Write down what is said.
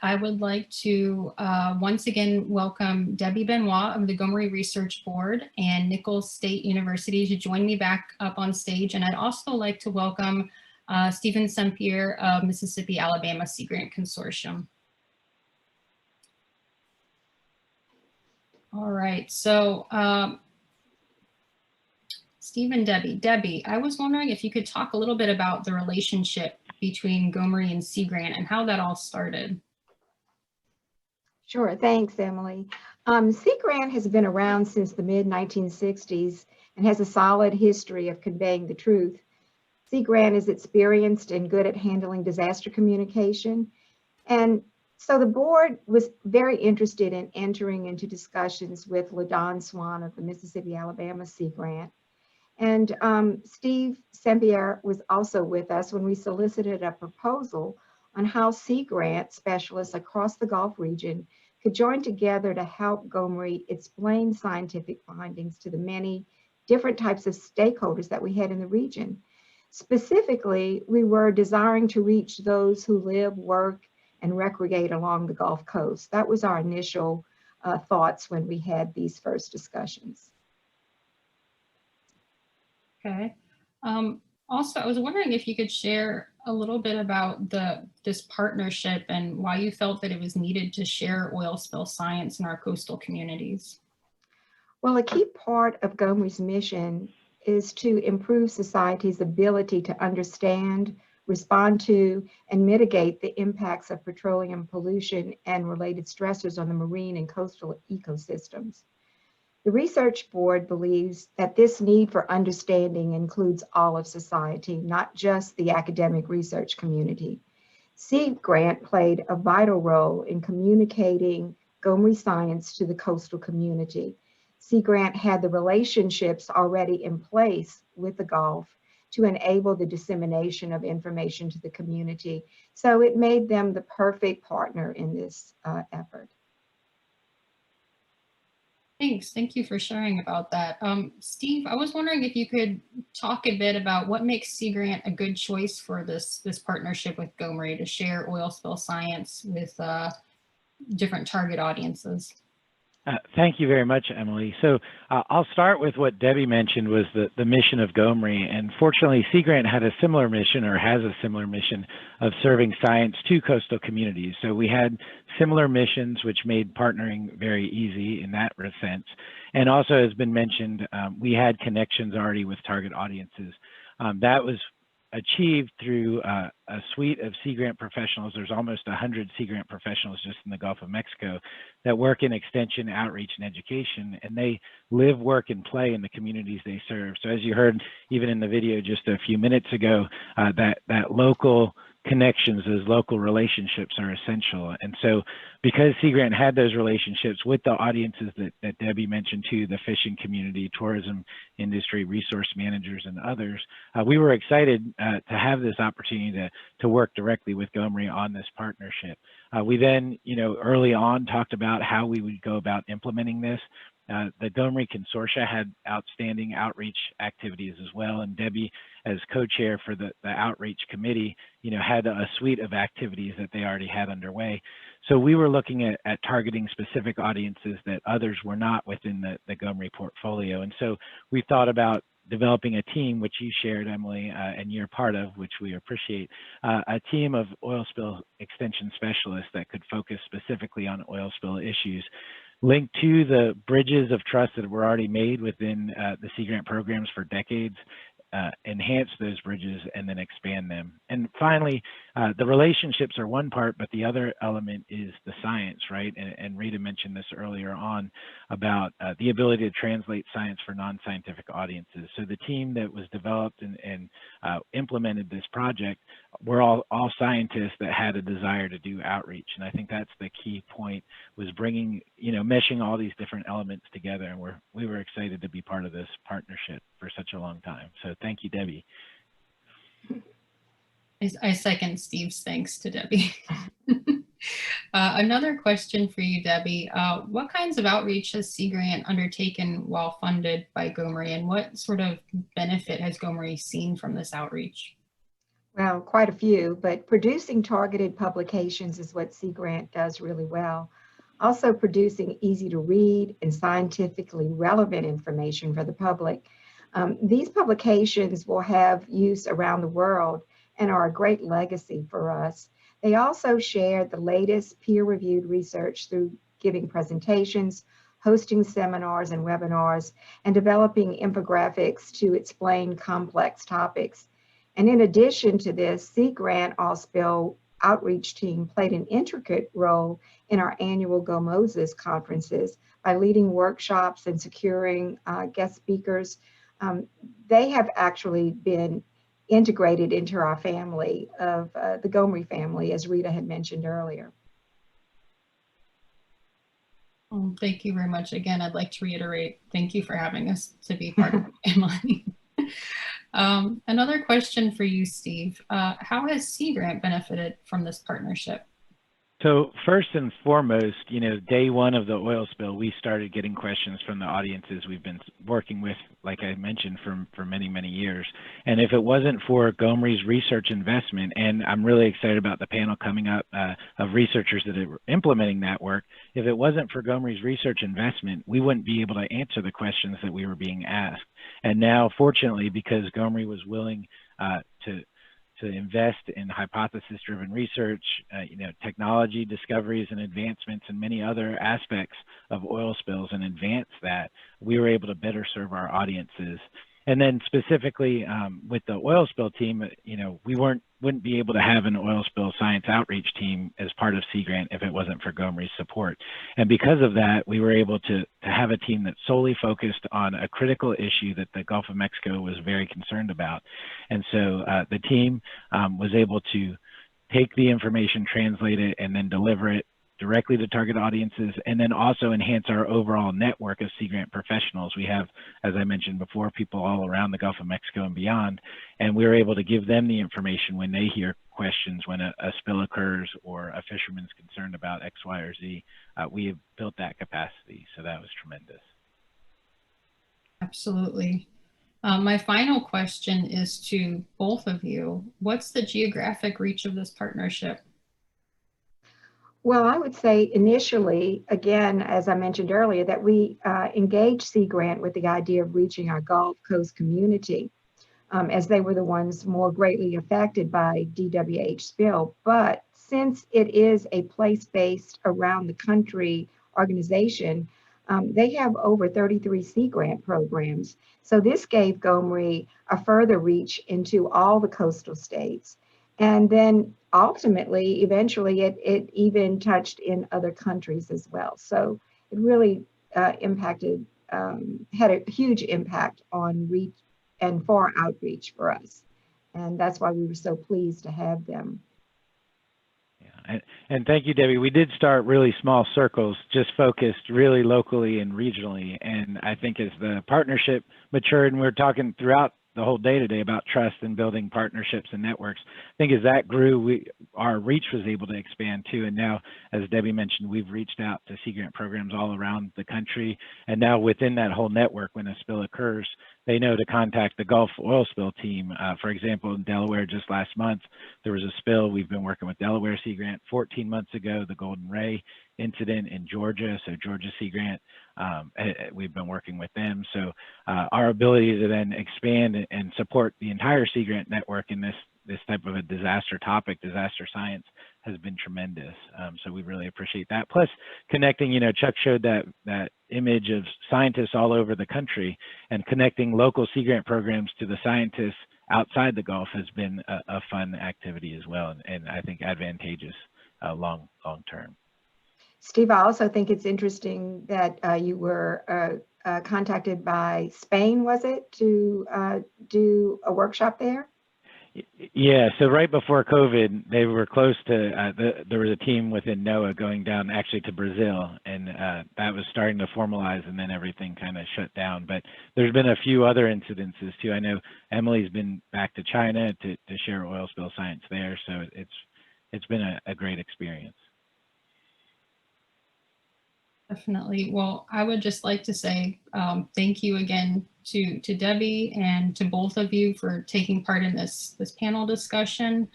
I would like to once again welcome Debi Benoit of the GoMRI Research Board and Nicholls State University to join me back up on stage. And I'd also like to welcome Stephen Sempier of Mississippi Alabama Sea Grant Consortium. All right, so Steve and Debi, I was wondering if you could talk a little bit about the relationship between GoMRI and Sea Grant and how that all started. Sure, thanks, Emily. Sea Grant has been around since the mid-1960s and has a solid history of conveying the truth. Sea Grant is experienced and good at handling disaster communication. And so the board was very interested in entering into discussions with LaDon Swan of the Mississippi Alabama Sea Grant. And Steve Sempier was also with us when we solicited a proposal on how Sea Grant specialists across the Gulf region could join together to help GoMRI explain scientific findings to the many different types of stakeholders that we had in the region. Specifically, we were desiring to reach those who live, work, and recreate along the Gulf Coast. That was our initial thoughts when we had these first discussions. Okay. Also, I was wondering if you could share a little bit about this partnership and why you felt that it was needed to share oil spill science in our coastal communities. Well, a key part of GoMRI's mission is to improve society's ability to understand, respond to, and mitigate the impacts of petroleum pollution and related stressors on the marine and coastal ecosystems. The Research Board believes that this need for understanding includes all of society, not just the academic research community. Sea Grant played a vital role in communicating GoMRI science to the coastal community. Sea Grant had the relationships already in place with the Gulf to enable the dissemination of information to the community. So it made them the perfect partner in this effort. Thanks. Thank you for sharing about that. Steve, I was wondering if you could talk a bit about what makes Sea Grant a good choice for this partnership with GoMRI to share oil spill science with different target audiences. Thank you very much, Emily. So I'll start with what Debi mentioned was the mission of GoMRI. And fortunately, Sea Grant had a similar mission, or has a similar mission, of serving science to coastal communities. So we had similar missions, which made partnering very easy in that sense. And also, as been mentioned, we had connections already with target audiences. That was achieved through a suite of Sea Grant professionals. There's almost 100 Sea Grant professionals just in the Gulf of Mexico that work in extension, outreach, and education, and they live, work, and play in the communities they serve. So as you heard even in the video just a few minutes ago, that local connections, those local relationships are essential. And so because Sea Grant had those relationships with the audiences that Debi mentioned too, the fishing community, tourism industry, resource managers, and others, we were excited to have this opportunity to work directly with GoMRI on this partnership. We then, early on talked about how we would go about implementing this. The GoMRI Consortia had outstanding outreach activities as well, and Debi, as co-chair for the outreach committee, had a suite of activities that they already had underway. So we were looking at targeting specific audiences that others were not within the GoMRI portfolio. And so we thought about developing a team, which you shared, Emily, and you're part of, which we appreciate, a team of oil spill extension specialists that could focus specifically on oil spill issues, linked to the bridges of trust that were already made within the Sea Grant programs for decades, enhance those bridges and then expand them. And finally, the relationships are one part, but the other element is the science, right? And Rita mentioned this earlier on about the ability to translate science for non-scientific audiences. So the team that was developed and implemented this project were all scientists that had a desire to do outreach. And I think that's the key point, was bringing, meshing all these different elements together. And we were excited to be part of this partnership for such a long time. So thank you, Debi. I second Steve's thanks to Debi. Another question for you, Debi. What kinds of outreach has Sea Grant undertaken while funded by GoMRI, and what sort of benefit has GoMRI seen from this outreach? Well, quite a few, but producing targeted publications is what Sea Grant does really well. Also producing easy to read and scientifically relevant information for the public. These publications will have use around the world and are a great legacy for us. They also share the latest peer-reviewed research through giving presentations, hosting seminars and webinars, and developing infographics to explain complex topics. And in addition to this, Sea Grant All-Spill outreach team played an intricate role in our annual GoMRIs conferences by leading workshops and securing guest speakers. They have actually been integrated into our family of the GoMRI family, as Rita had mentioned earlier. Well, thank you very much. Again, I'd like to reiterate, thank you for having us to be part of the family. Another question for you, Steve. How has Sea Grant benefited from this partnership? So first and foremost, day one of the oil spill, we started getting questions from the audiences we've been working with, like I mentioned, for many, many years. And if it wasn't for GoMRI's research investment, and I'm really excited about the panel coming up of researchers that are implementing that work, if it wasn't for GoMRI's research investment, we wouldn't be able to answer the questions that we were being asked. And now, fortunately, because GoMRI was willing to invest in hypothesis-driven research, technology discoveries and advancements and many other aspects of oil spills and advance that, we were able to better serve our audiences. And then specifically with the oil spill team, we wouldn't be able to have an oil spill science outreach team as part of Sea Grant if it wasn't for GoMRI's support. And because of that, we were able to have a team that solely focused on a critical issue that the Gulf of Mexico was very concerned about. And so the team was able to take the information, translate it, and then deliver it directly to target audiences, and then also enhance our overall network of Sea Grant professionals. We have, as I mentioned before, people all around the Gulf of Mexico and beyond, and we were able to give them the information when they hear questions, when a spill occurs or a fisherman's concerned about X, Y, or Z. We have built that capacity, so that was tremendous. Absolutely. My final question is to both of you. What's the geographic reach of this partnership? Well, I would say initially, again, as I mentioned earlier, that we engaged Sea Grant with the idea of reaching our Gulf Coast community, as they were the ones more greatly affected by DWH spill. But since it is a place-based around the country organization, they have over 33 Sea Grant programs. So this gave GoMRI a further reach into all the coastal states. And then ultimately, eventually, it even touched in other countries as well. So it really impacted, had a huge impact on reach and far outreach for us. And that's why we were so pleased to have them. Yeah, and thank you, Debbie. We did start really small circles, just focused really locally and regionally. And I think as the partnership matured, and we were talking throughout the whole day today about trust and building partnerships and networks. I think as that grew, our reach was able to expand too. And now, as Debbie mentioned, we've reached out to Sea Grant programs all around the country. And now within that whole network, when a spill occurs, they know to contact the Gulf oil spill team. For example, in Delaware just last month, there was a spill. We've been working with Delaware Sea Grant. 14 months ago, the Golden Ray incident in Georgia, so Georgia Sea Grant, we've been working with them. So our ability to then expand and support the entire Sea Grant network in this type of a disaster topic, disaster science, has been tremendous. So we really appreciate that. Plus connecting, Chuck showed that image of scientists all over the country, and connecting local Sea Grant programs to the scientists outside the Gulf has been a fun activity as well, and I think advantageous long term. Steve, I also think it's interesting that you were contacted by Spain, was it, to do a workshop there? Yeah, so right before COVID, they were close to, there was a team within NOAA going down actually to Brazil, and that was starting to formalize, and then everything kind of shut down. But there's been a few other incidences too. I know Emily's been back to China to share oil spill science there, so it's been a great experience. Definitely. Well, I would just like to say thank you again to Debbie and to both of you for taking part in this panel discussion.